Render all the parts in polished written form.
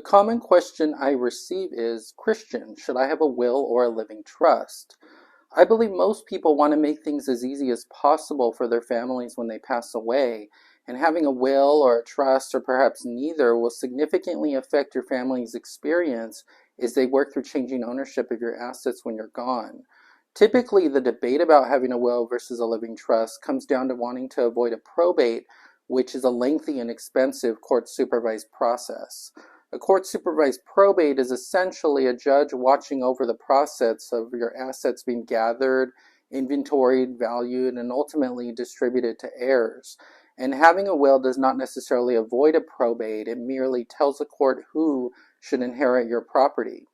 A common question I receive is, Christian, should I have a will or a living trust? I believe most people want to make things as easy as possible for their families when they pass away, and having a will or a trust, or perhaps neither, will significantly affect your family's experience as they work through changing ownership of your assets when you're gone. Typically, the debate about having a will versus a living trust comes down to wanting to avoid a probate, which is a lengthy and expensive court-supervised process. A court-supervised probate is essentially a judge watching over the process of your assets being gathered, inventoried, valued, and ultimately distributed to heirs. And having a will does not necessarily avoid a probate, it merely tells the court who should inherit your property.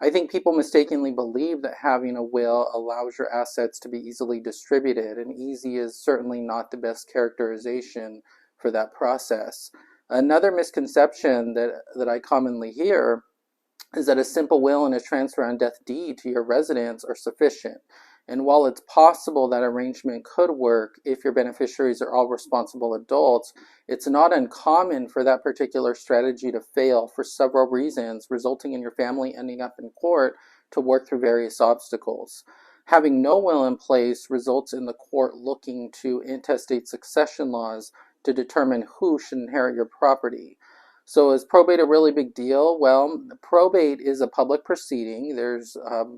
I think people mistakenly believe that having a will allows your assets to be easily distributed, and easy is certainly not the best characterization for that process. Another misconception that I commonly hear is that a simple will and a transfer on death deed to your residence are sufficient. And while it's possible that arrangement could work if your beneficiaries are all responsible adults, it's not uncommon for that particular strategy to fail for several reasons, resulting in your family ending up in court to work through various obstacles. Having no will in place results in the court looking to intestate succession laws to determine who should inherit your property. So is probate a really big deal? Well, probate is a public proceeding. There's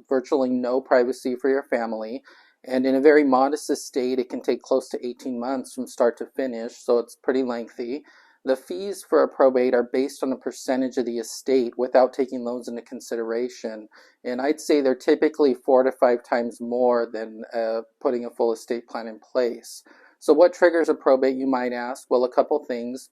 virtually no privacy for your family. And in a very modest estate, it can take close to 18 months from start to finish, so it's pretty lengthy. The fees for a probate are based on a percentage of the estate without taking those into consideration. And I'd say they're typically 4 to 5 times more than putting a full estate plan in place. So what triggers a probate, you might ask? Well, a couple things.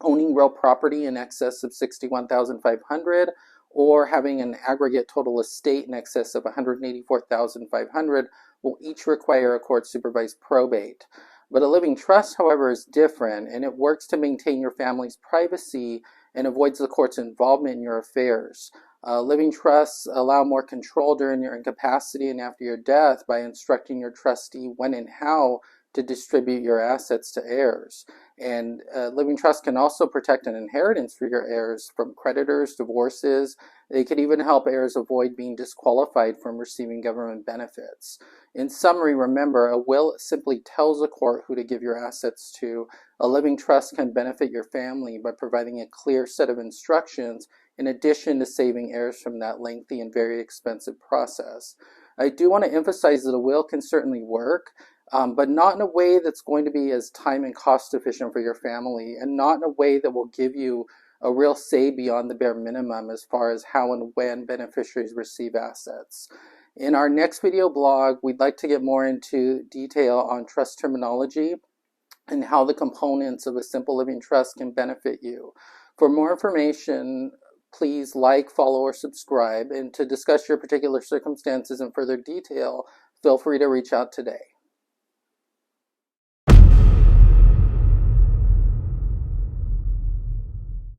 Owning real property in excess of $61,500 or having an aggregate total estate in excess of $184,500 will each require a court-supervised probate. But a living trust, however, is different, and it works to maintain your family's privacy and avoids the court's involvement in your affairs. Living trusts allow more control during your incapacity and after your death by instructing your trustee when and how to distribute your assets to heirs. And living trust can also protect an inheritance for your heirs from creditors, divorces. They could even help heirs avoid being disqualified from receiving government benefits. In summary, remember, a will simply tells a court who to give your assets to. A living trust can benefit your family by providing a clear set of instructions in addition to saving heirs from that lengthy and very expensive process. I do want to emphasize that a will can certainly work, but not in a way that's going to be as time and cost efficient for your family, and not in a way that will give you a real say beyond the bare minimum as far as how and when beneficiaries receive assets. In our next video blog, we'd like to get more into detail on trust terminology and how the components of a simple living trust can benefit you. For more information, please like, follow, or subscribe. And to discuss your particular circumstances in further detail, feel free to reach out today.